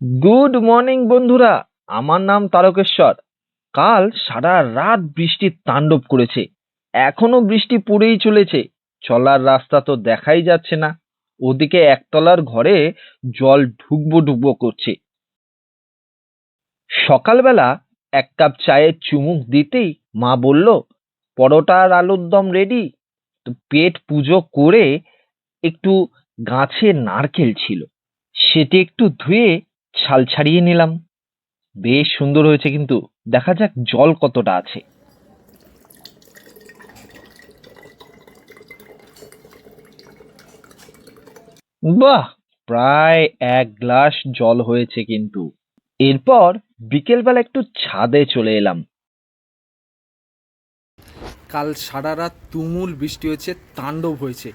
Good morning বন্ধুরা। আমার নাম তারকেশ্বর। কাল সারা রাত বৃষ্টির তাণ্ডব করেছে। এখনো বৃষ্টি পড়েই চলেছে। চলার রাস্তা তো দেখাই যাচ্ছে না। ওদিকে একতলার ঘরে জল ঢুকবো ঢুকবো করছে। সকালবেলা এক কাপ চায়ের চুমুক দিতেই মা বলল, পরোটা আর আলুর দম রেডি। তো পেট পুজো করে একটু গাছে নারকেল ছিল, সেটি একটু ধুয়ে ছাল ছাড়িয়ে নিলাম। বেশ সুন্দর হয়েছে, কিন্তু দেখা যাক জল কতটা আছে। বাহ, প্রায় 1 গ্লাস জল হয়েছে কিন্তু। এরপর বিকেলবেলা একটু ছাদে চলে এলাম। কাল সারা রাত তুমুল বৃষ্টি হয়েছে, তাণ্ডব হয়েছে।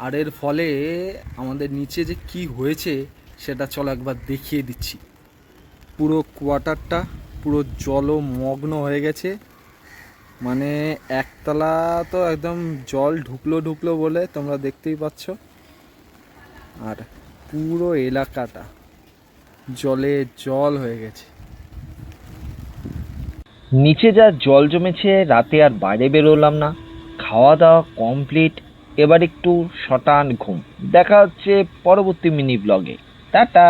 আর এর ফলে আমাদের নিচে যে কি হয়েছে সেটা চলো একবার দেখিয়ে দিচ্ছি। পুরো কোয়ার্টারটা পুরো জলমগ্ন হয়ে গেছে। মানে একতলা তো একদম জল ঢুকলো ঢুকলো বলে তোমরা দেখতেই পাচ্ছ। আর পুরো এলাকাটা জলে জল হয়ে গেছে। নিচে যা জল জমেছে, রাতে আর বাইরে বেরোলাম না। খাওয়া দাওয়া কমপ্লিট। এবার একটু শটান ঘুম। দেখা হচ্ছে পরবর্তী মিনি ব্লগে। টাটা।